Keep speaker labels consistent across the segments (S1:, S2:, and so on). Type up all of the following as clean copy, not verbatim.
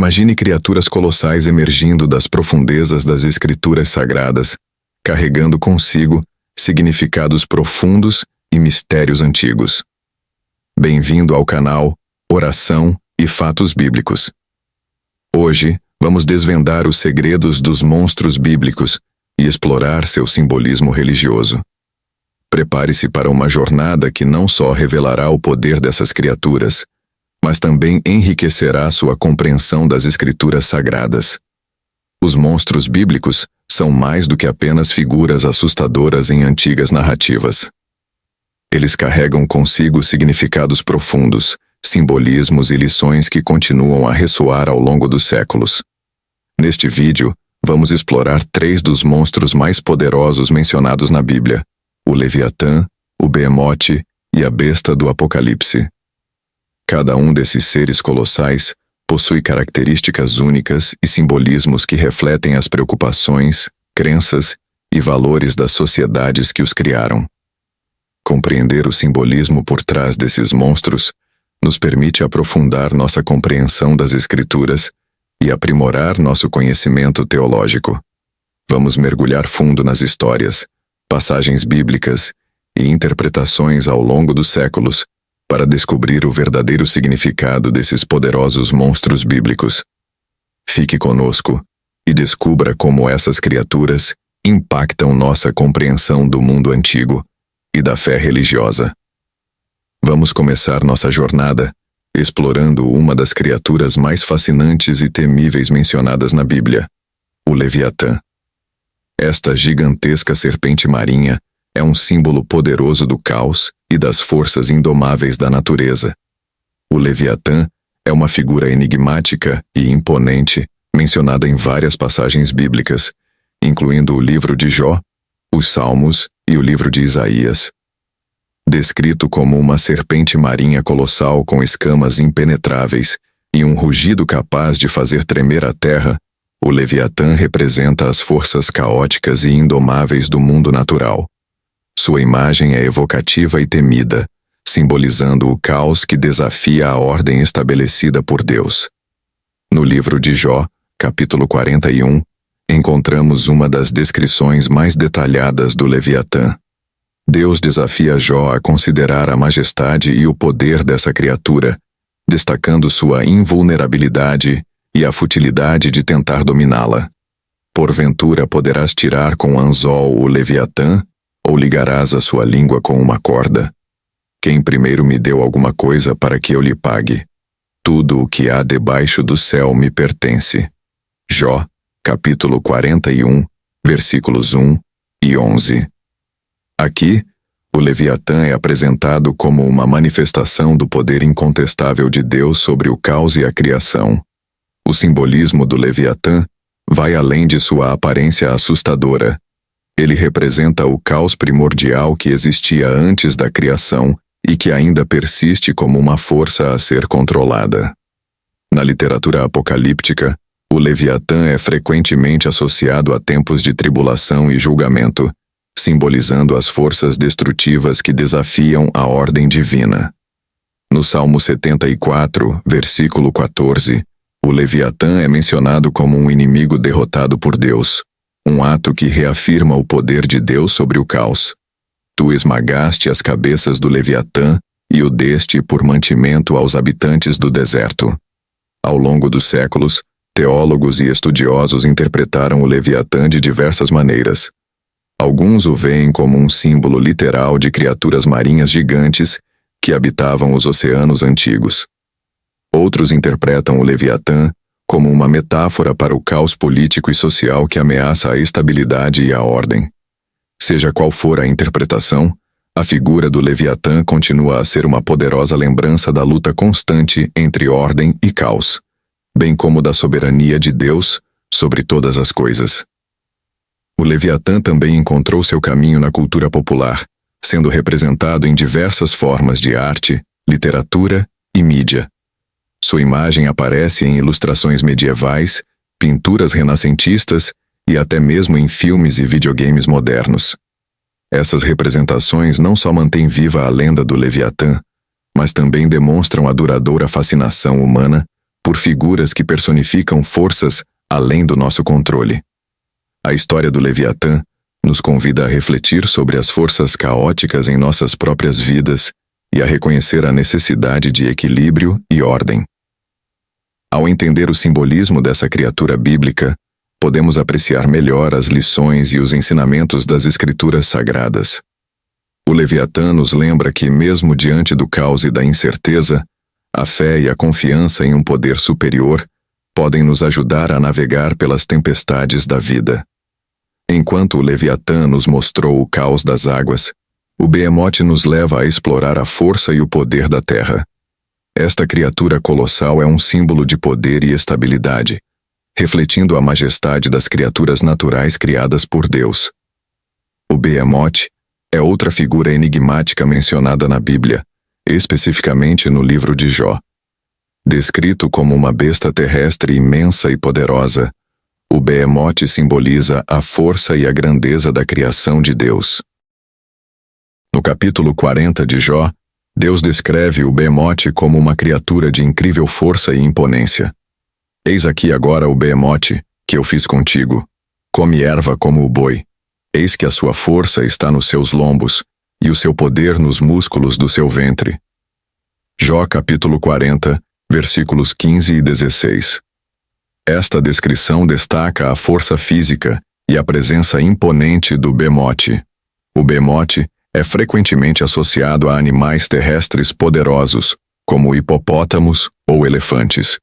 S1: Imagine criaturas colossais emergindo das profundezas das escrituras sagradas, carregando consigo significados profundos e mistérios antigos. Bem-vindo ao canal Oração e Fatos Bíblicos. Hoje, vamos desvendar os segredos dos monstros bíblicos e explorar seu simbolismo religioso. Prepare-se para uma jornada que não só revelará o poder dessas criaturas, mas também enriquecerá sua compreensão das escrituras sagradas. Os monstros bíblicos são mais do que apenas figuras assustadoras em antigas narrativas. Eles carregam consigo significados profundos, simbolismos e lições que continuam a ressoar ao longo dos séculos. Neste vídeo, vamos explorar 3 dos monstros mais poderosos mencionados na Bíblia: o Leviatã, o Behemoth e a besta do Apocalipse. Cada um desses seres colossais possui características únicas e simbolismos que refletem as preocupações, crenças e valores das sociedades que os criaram. Compreender o simbolismo por trás desses monstros nos permite aprofundar nossa compreensão das Escrituras e aprimorar nosso conhecimento teológico. Vamos mergulhar fundo nas histórias, passagens bíblicas e interpretações ao longo dos séculos para descobrir o verdadeiro significado desses poderosos monstros bíblicos. Fique conosco e descubra como essas criaturas impactam nossa compreensão do mundo antigo e da fé religiosa. Vamos começar nossa jornada explorando uma das criaturas mais fascinantes e temíveis mencionadas na Bíblia, o Leviatã. Esta gigantesca serpente marinha é um símbolo poderoso do caos e das forças indomáveis da natureza. O Leviatã é uma figura enigmática e imponente mencionada em várias passagens bíblicas, incluindo o livro de Jó, os Salmos e o livro de Isaías. Descrito como uma serpente marinha colossal com escamas impenetráveis e um rugido capaz de fazer tremer a terra, o Leviatã representa as forças caóticas e indomáveis do mundo natural. Sua imagem é evocativa e temida, simbolizando o caos que desafia a ordem estabelecida por Deus. No livro de Jó, capítulo 41, encontramos uma das descrições mais detalhadas do Leviatã. Deus desafia Jó a considerar a majestade e o poder dessa criatura, destacando sua invulnerabilidade e a futilidade de tentar dominá-la. Porventura poderás tirar com anzol o Leviatã, ou ligarás a sua língua com uma corda? Quem primeiro me deu alguma coisa para que eu lhe pague? Tudo o que há debaixo do céu me pertence. Jó, capítulo 41, versículos 1 e 11. Aqui, o Leviatã é apresentado como uma manifestação do poder incontestável de Deus sobre o caos e a criação. O simbolismo do Leviatã vai além de sua aparência assustadora. Ele representa o caos primordial que existia antes da criação e que ainda persiste como uma força a ser controlada. Na literatura apocalíptica, o Leviatã é frequentemente associado a tempos de tribulação e julgamento, simbolizando as forças destrutivas que desafiam a ordem divina. No Salmo 74, versículo 14, o Leviatã é mencionado como um inimigo derrotado por Deus, um ato que reafirma o poder de Deus sobre o caos. Tu esmagaste as cabeças do Leviatã e o deste por mantimento aos habitantes do deserto. Ao longo dos séculos, teólogos e estudiosos interpretaram o Leviatã de diversas maneiras. Alguns o veem como um símbolo literal de criaturas marinhas gigantes que habitavam os oceanos antigos. Outros interpretam o Leviatã como uma metáfora para o caos político e social que ameaça a estabilidade e a ordem. Seja qual for a interpretação, a figura do Leviatã continua a ser uma poderosa lembrança da luta constante entre ordem e caos, bem como da soberania de Deus sobre todas as coisas. O Leviatã também encontrou seu caminho na cultura popular, sendo representado em diversas formas de arte, literatura e mídia. Sua imagem aparece em ilustrações medievais, pinturas renascentistas e até mesmo em filmes e videogames modernos. Essas representações não só mantêm viva a lenda do Leviatã, mas também demonstram a duradoura fascinação humana por figuras que personificam forças além do nosso controle. A história do Leviatã nos convida a refletir sobre as forças caóticas em nossas próprias vidas e a reconhecer a necessidade de equilíbrio e ordem. Ao entender o simbolismo dessa criatura bíblica, podemos apreciar melhor as lições e os ensinamentos das Escrituras Sagradas. O Leviatã nos lembra que, mesmo diante do caos e da incerteza, a fé e a confiança em um poder superior podem nos ajudar a navegar pelas tempestades da vida. Enquanto o Leviatã nos mostrou o caos das águas, o Behemoth nos leva a explorar a força e o poder da terra. Esta criatura colossal é um símbolo de poder e estabilidade, refletindo a majestade das criaturas naturais criadas por Deus. O Behemoth é outra figura enigmática mencionada na Bíblia, especificamente no livro de Jó. Descrito como uma besta terrestre imensa e poderosa, o Behemoth simboliza a força e a grandeza da criação de Deus. No capítulo 40 de Jó, Deus descreve o Behemoth como uma criatura de incrível força e imponência. Eis aqui agora o Behemoth, que eu fiz contigo. Come erva como o boi. Eis que a sua força está nos seus lombos, e o seu poder nos músculos do seu ventre. Jó capítulo 40, versículos 15 e 16. Esta descrição destaca a força física e a presença imponente do Behemoth. O Behemoth é frequentemente associado a animais terrestres poderosos, como hipopótamos ou elefantes.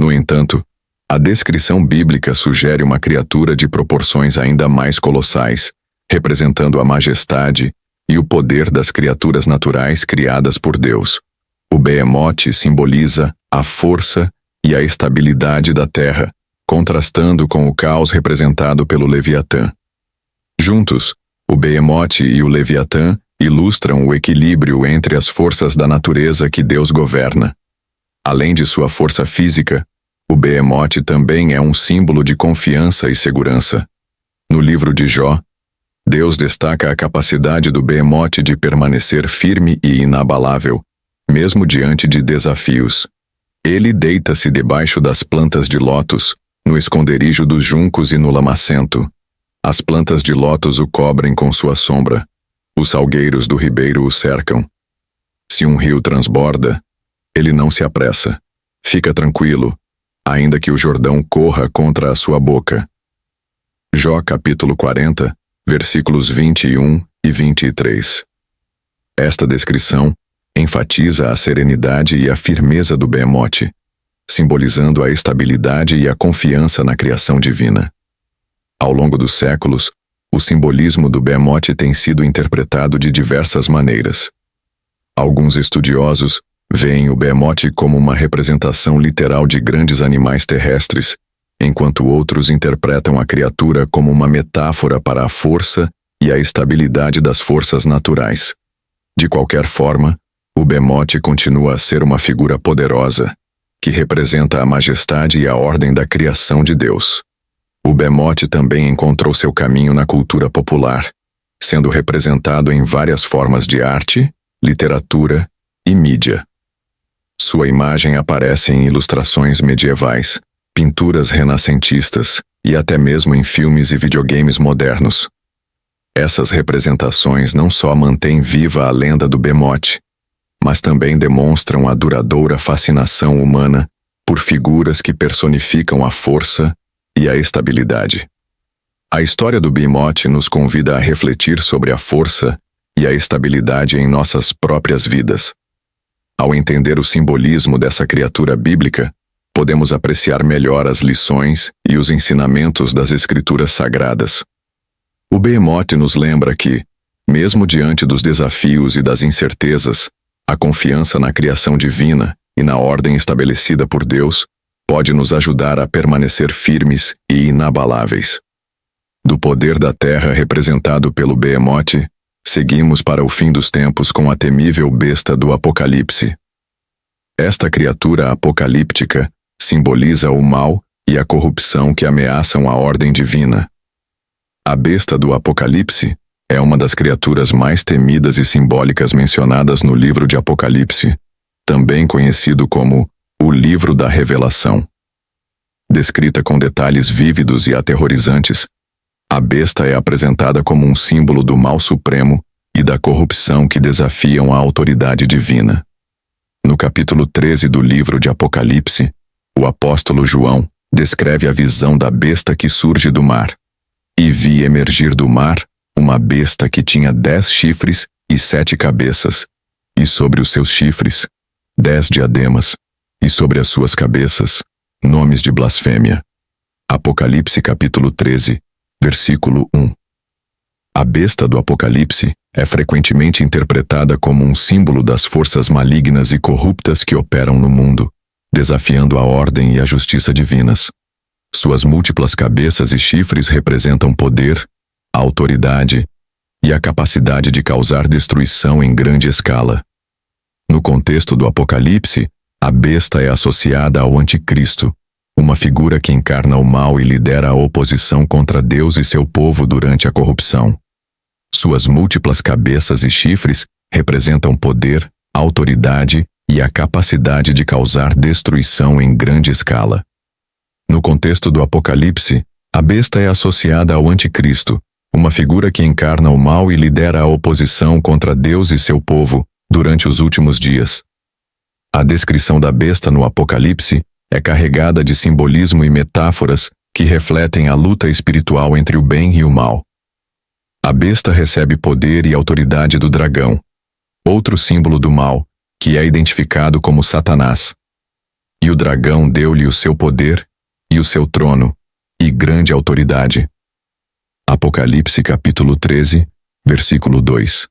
S1: No entanto, a descrição bíblica sugere uma criatura de proporções ainda mais colossais, representando a majestade e o poder das criaturas naturais criadas por Deus. O Behemoth simboliza a força e a estabilidade da terra, contrastando com o caos representado pelo Leviatã. Juntos, o Behemoth e o Leviatã ilustram o equilíbrio entre as forças da natureza que Deus governa. Além de sua força física, o Behemoth também é um símbolo de confiança e segurança. No livro de Jó, Deus destaca a capacidade do Behemoth de permanecer firme e inabalável, mesmo diante de desafios. Ele deita-se debaixo das plantas de lótus, no esconderijo dos juncos e no lamacento. As plantas de lótus o cobrem com sua sombra. Os salgueiros do ribeiro o cercam. Se um rio transborda, ele não se apressa. Fica tranquilo, ainda que o Jordão corra contra a sua boca. Jó capítulo 40, versículos 21 e 23. Esta descrição enfatiza a serenidade e a firmeza do Behemoth, simbolizando a estabilidade e a confiança na criação divina. Ao longo dos séculos, o simbolismo do Behemoth tem sido interpretado de diversas maneiras. Alguns estudiosos veem o Behemoth como uma representação literal de grandes animais terrestres, enquanto outros interpretam a criatura como uma metáfora para a força e a estabilidade das forças naturais. De qualquer forma, o Behemoth continua a ser uma figura poderosa, que representa a majestade e a ordem da criação de Deus. O Behemoth também encontrou seu caminho na cultura popular, sendo representado em várias formas de arte, literatura e mídia. Sua imagem aparece em ilustrações medievais, pinturas renascentistas e até mesmo em filmes e videogames modernos. Essas representações não só mantêm viva a lenda do Behemoth, mas também demonstram a duradoura fascinação humana por figuras que personificam a força e a estabilidade. A história do Behemoth nos convida a refletir sobre a força e a estabilidade em nossas próprias vidas. Ao entender o simbolismo dessa criatura bíblica, podemos apreciar melhor as lições e os ensinamentos das Escrituras Sagradas. O Behemoth nos lembra que, mesmo diante dos desafios e das incertezas, a confiança na criação divina e na ordem estabelecida por Deus pode nos ajudar a permanecer firmes e inabaláveis. Do poder da terra representado pelo Behemoth, seguimos para o fim dos tempos com a temível besta do Apocalipse. Esta criatura apocalíptica simboliza o mal e a corrupção que ameaçam a ordem divina. A besta do Apocalipse é uma das criaturas mais temidas e simbólicas mencionadas no livro de Apocalipse, também conhecido como O livro da Revelação. Descrita com detalhes vívidos e aterrorizantes, a besta é apresentada como um símbolo do mal supremo e da corrupção que desafiam a autoridade divina. No capítulo 13 do livro de Apocalipse, o apóstolo João descreve a visão da besta que surge do mar. E vi emergir do mar uma besta que tinha 10 chifres e 7 cabeças, e sobre os seus chifres 10 diademas, e sobre as suas cabeças nomes de blasfêmia. Apocalipse capítulo 13, versículo 1. A besta do Apocalipse é frequentemente interpretada como um símbolo das forças malignas e corruptas que operam no mundo, desafiando a ordem e a justiça divinas. Suas múltiplas cabeças e chifres representam poder, a autoridade e a capacidade de causar destruição em grande escala. No contexto do Apocalipse, a besta é associada ao Anticristo, uma figura que encarna o mal e lidera a oposição contra Deus e seu povo durante a corrupção. Suas múltiplas cabeças e chifres representam poder, autoridade e a capacidade de causar destruição em grande escala. No contexto do Apocalipse, a besta é associada ao Anticristo, uma figura que encarna o mal e lidera a oposição contra Deus e seu povo durante os últimos dias. A descrição da besta no Apocalipse é carregada de simbolismo e metáforas que refletem a luta espiritual entre o bem e o mal. A besta recebe poder e autoridade do dragão, outro símbolo do mal, que é identificado como Satanás. E o dragão deu-lhe o seu poder e o seu trono e grande autoridade. Apocalipse capítulo 13, versículo 2.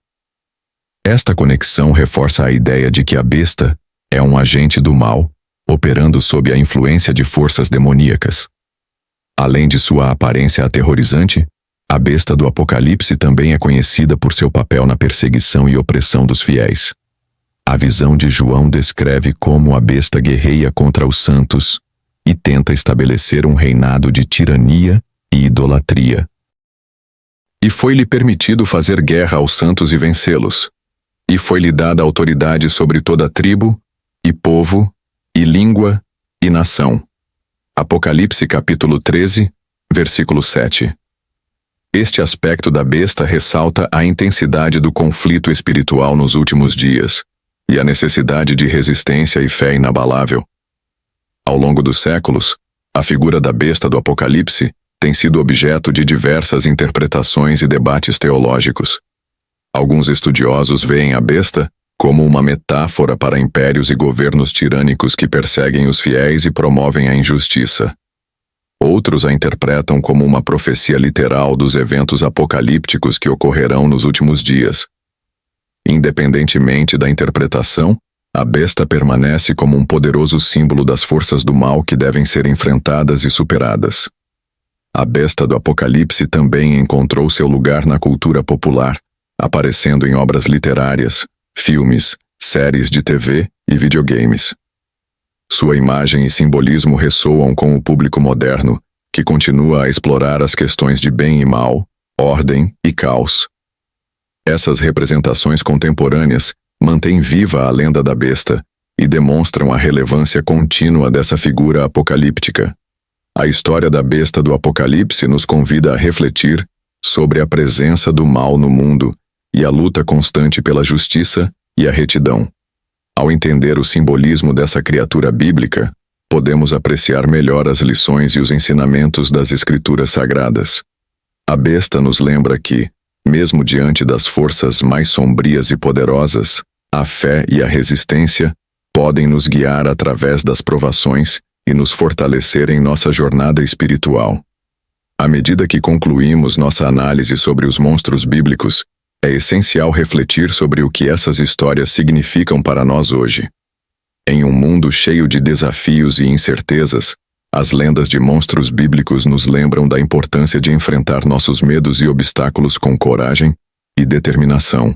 S1: Esta conexão reforça a ideia de que a besta é um agente do mal, operando sob a influência de forças demoníacas. Além de sua aparência aterrorizante, a besta do Apocalipse também é conhecida por seu papel na perseguição e opressão dos fiéis. A visão de João descreve como a besta guerreia contra os santos e tenta estabelecer um reinado de tirania e idolatria. E foi-lhe permitido fazer guerra aos santos e vencê-los. E foi-lhe dada autoridade sobre toda tribo, e povo, e língua, e nação. Apocalipse capítulo 13, versículo 7. Este aspecto da besta ressalta a intensidade do conflito espiritual nos últimos dias, e a necessidade de resistência e fé inabalável. Ao longo dos séculos, a figura da besta do Apocalipse tem sido objeto de diversas interpretações e debates teológicos. Alguns estudiosos veem a besta como uma metáfora para impérios e governos tirânicos que perseguem os fiéis e promovem a injustiça. Outros a interpretam como uma profecia literal dos eventos apocalípticos que ocorrerão nos últimos dias. Independentemente da interpretação, a besta permanece como um poderoso símbolo das forças do mal que devem ser enfrentadas e superadas. A besta do Apocalipse também encontrou seu lugar na cultura popular, aparecendo em obras literárias, filmes, séries de TV e videogames. Sua imagem e simbolismo ressoam com o público moderno, que continua a explorar as questões de bem e mal, ordem e caos. Essas representações contemporâneas mantêm viva a lenda da besta e demonstram a relevância contínua dessa figura apocalíptica. A história da besta do Apocalipse nos convida a refletir sobre a presença do mal no mundo e a luta constante pela justiça e a retidão. Ao entender o simbolismo dessa criatura bíblica, podemos apreciar melhor as lições e os ensinamentos das Escrituras Sagradas. A besta nos lembra que, mesmo diante das forças mais sombrias e poderosas, a fé e a resistência podem nos guiar através das provações e nos fortalecer em nossa jornada espiritual. À medida que concluímos nossa análise sobre os monstros bíblicos, é essencial refletir sobre o que essas histórias significam para nós hoje. Em um mundo cheio de desafios e incertezas, as lendas de monstros bíblicos nos lembram da importância de enfrentar nossos medos e obstáculos com coragem e determinação.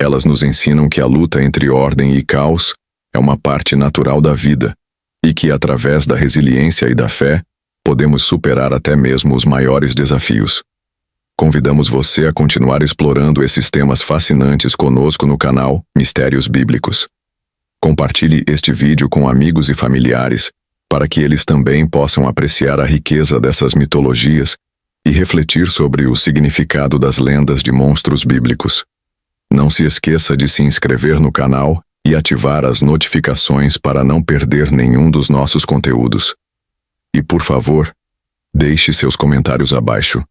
S1: Elas nos ensinam que a luta entre ordem e caos é uma parte natural da vida e que, através da resiliência e da fé, podemos superar até mesmo os maiores desafios. Convidamos você a continuar explorando esses temas fascinantes conosco no canal Mistérios Bíblicos. Compartilhe este vídeo com amigos e familiares, para que eles também possam apreciar a riqueza dessas mitologias e refletir sobre o significado das lendas de monstros bíblicos. Não se esqueça de se inscrever no canal e ativar as notificações para não perder nenhum dos nossos conteúdos. E por favor, deixe seus comentários abaixo.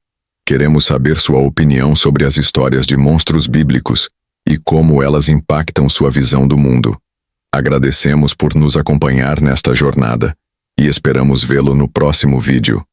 S1: Queremos saber sua opinião sobre as histórias de monstros bíblicos e como elas impactam sua visão do mundo. Agradecemos por nos acompanhar nesta jornada e esperamos vê-lo no próximo vídeo.